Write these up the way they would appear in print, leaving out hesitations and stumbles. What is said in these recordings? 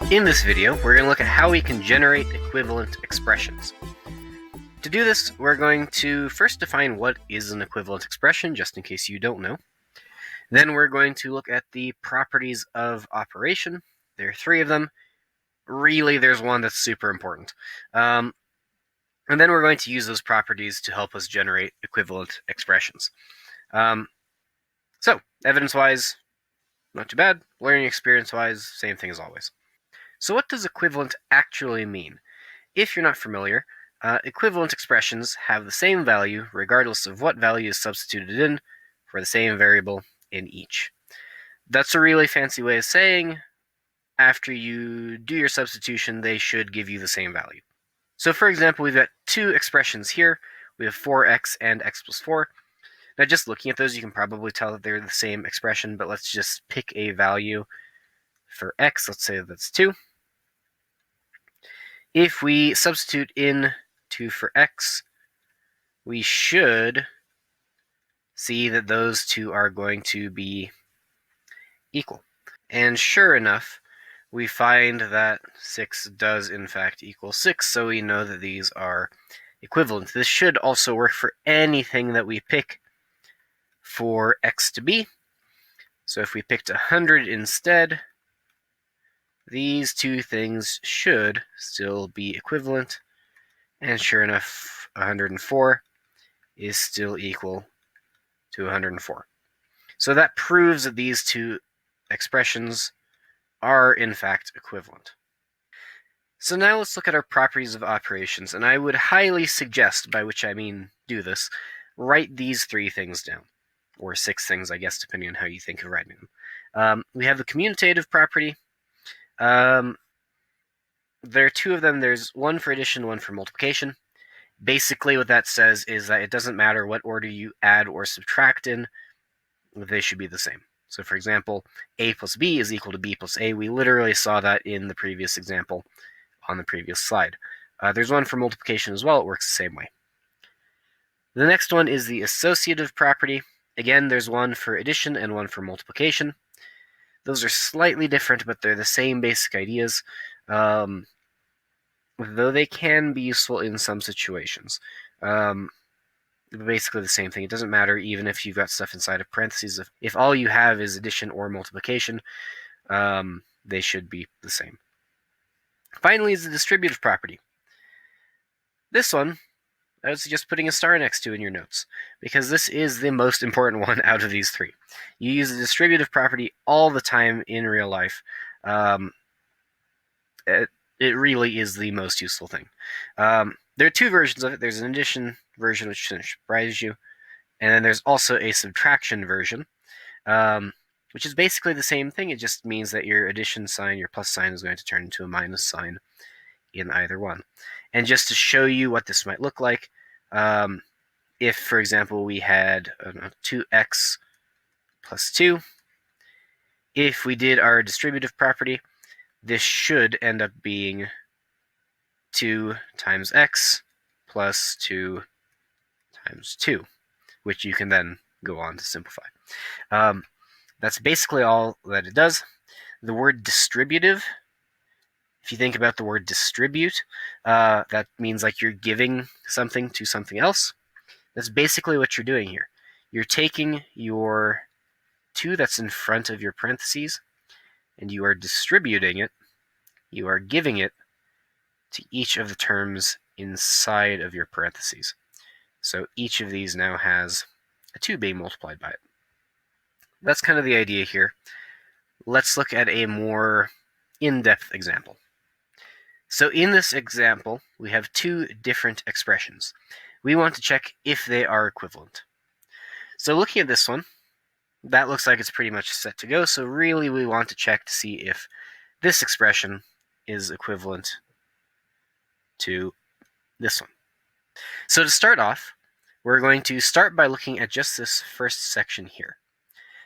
In this video, we're going to look at how we can generate equivalent expressions. To do this, we're going to first define what is an equivalent expression, just in case you don't know. Then we're going to look at the properties of operation. There are three of them. Really, there's one that's super important. And then we're going to use those properties to help us generate equivalent expressions. So, evidence-wise, not too bad. Learning experience-wise, same thing as always. So what does equivalent actually mean? If you're not familiar, equivalent expressions have the same value regardless of what value is substituted in for the same variable in each. That's a really fancy way of saying after you do your substitution, they should give you the same value. So for example, we've got two expressions here. We have 4x and x plus 4. Now just looking at those, you can probably tell that they're the same expression, but let's just pick a value for x. Let's say that's 2. If we substitute in 2 for x, we should see that those two are going to be equal. And sure enough, we find that 6 does in fact equal 6, so we know that these are equivalent. This should also work for anything that we pick for x to be. So if we picked 100 instead, these two things should still be equivalent, and sure enough, 104 is still equal to 104. So that proves that these two expressions are in fact equivalent. So now let's look at our properties of operations, and I would highly suggest, by which I mean do this, write these three things down, or 6 things, I guess, depending on how you think of writing them. We have the commutative property. There are two of them. There's one for addition, one for multiplication. Basically, what that says is that it doesn't matter what order you add or subtract in, they should be the same. So for example, a plus b is equal to b plus a. We literally saw that in the previous example on the previous slide. There's one for multiplication as well. It works the same way. The next one is the associative property. Again, there's one for addition and one for multiplication. Those are slightly different, but they're the same basic ideas, though they can be useful in some situations. Basically the same thing. It doesn't matter even if you've got stuff inside of parentheses. If all you have is addition or multiplication, they should be the same. Finally is the distributive property. This one, I would suggest putting a star next to in your notes, because this is the most important one out of these three. You use the distributive property all the time in real life. It really is the most useful thing. There are two versions of it. There's an addition version, which shouldn't surprise you, and then there's also a subtraction version, which is basically the same thing. It just means that your addition sign, your plus sign, is going to turn into a minus sign in either one. And just to show you what this might look like, if, for example, we had 2x plus 2, if we did our distributive property, this should end up being 2 times x plus 2 times 2, which you can then go on to simplify. That's basically all that it does. The word distributive, if you think about the word distribute, that means like you're giving something to something else. That's basically what you're doing here. You're taking your 2 that's in front of your parentheses, and you are distributing it. You are giving it to each of the terms inside of your parentheses. So each of these now has a 2 being multiplied by it. That's kind of the idea here. Let's look at a more in-depth example. So in this example, we have 2 different expressions. We want to check if they are equivalent. So looking at this one, that looks like it's pretty much set to go. So really we want to check to see if this expression is equivalent to this one. So to start off, we're going to start by looking at just this first section here.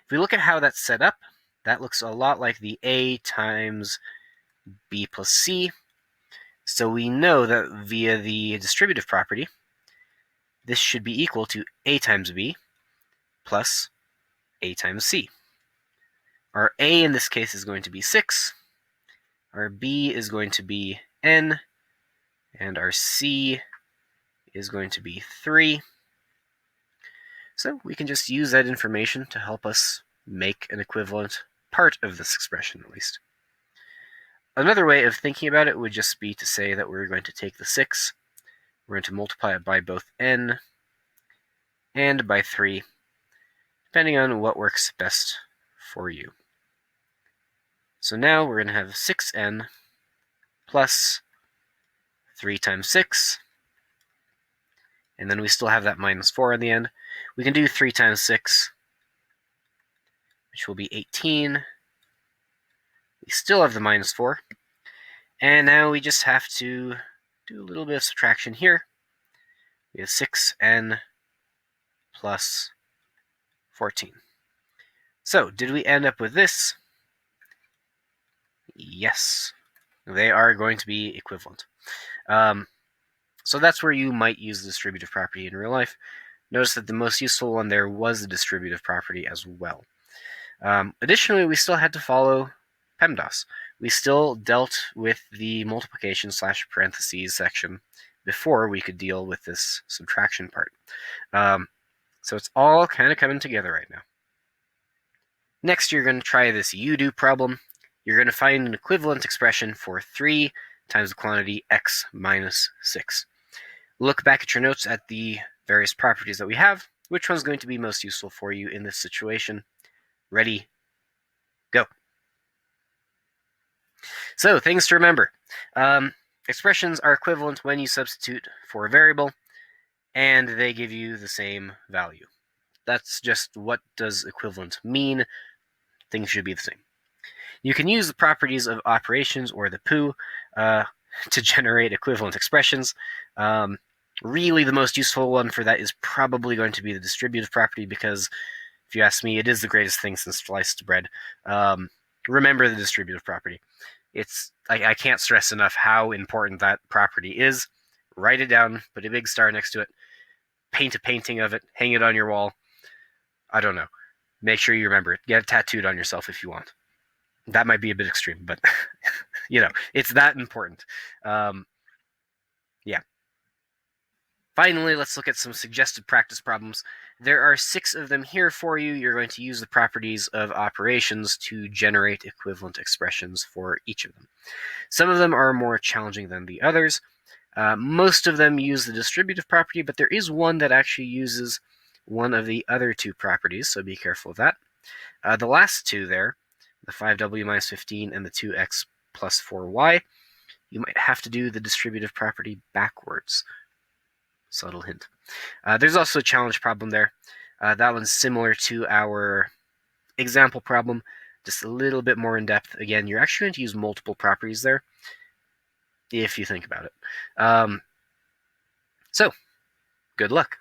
If we look at how that's set up, that looks a lot like the a times b plus c. So we know that via the distributive property, this should be equal to a times b plus a times c. Our a in this case is going to be 6, Our B is going to be n, and our C is going to be 3. So we can just use that information to help us make an equivalent part of this expression, at least. Another way of thinking about it would just be to say that we're going to take the 6, we're going to multiply it by both n and by 3, depending on what works best for you. So now we're going to have 6n plus 3 times 6, and then we still have that minus 4 in the end. We can do 3 times 6, which will be 18. We still have the minus 4. And now we just have to do a little bit of subtraction here. We have 6n plus 14. So, did we end up with this? Yes. They are going to be equivalent. So that's where you might use the distributive property in real life. Notice that the most useful one there was the distributive property as well. Additionally, we still had to follow PEMDAS. We still dealt with the multiplication / parentheses section before we could deal with this subtraction part. So it's all kind of coming together right now. Next, you're going to try this you-do problem. You're going to find an equivalent expression for 3 times the quantity x minus 6. Look back at your notes at the various properties that we have. Which one's going to be most useful for you in this situation? Ready, go. So, things to remember. Expressions are equivalent when you substitute for a variable, and they give you the same value. That's just what does equivalent mean. Things should be the same. You can use the properties of operations or the poo to generate equivalent expressions. Really, the most useful one for that is probably going to be the distributive property, because if you ask me, it is the greatest thing since sliced bread. Remember the distributive property. I can't stress enough how important that property is. Write it down, put a big star next to it, paint a painting of it, hang it on your wall. I don't know. Make sure you remember it. Get it tattooed on yourself if you want. That might be a bit extreme, but it's that important. Yeah. Finally, let's look at some suggested practice problems. There are 6 of them here for you. You're going to use the properties of operations to generate equivalent expressions for each of them. Some of them are more challenging than the others. Most of them use the distributive property, but there is one that actually uses one of the other 2 properties, so be careful of that. The last 2 there, the 5w minus 15 and the 2x plus 4y, you might have to do the distributive property backwards. Subtle hint. There's also a challenge problem there. That one's similar to our example problem, just a little bit more in depth. Again, you're actually going to use multiple properties there, if you think about it. So, good luck.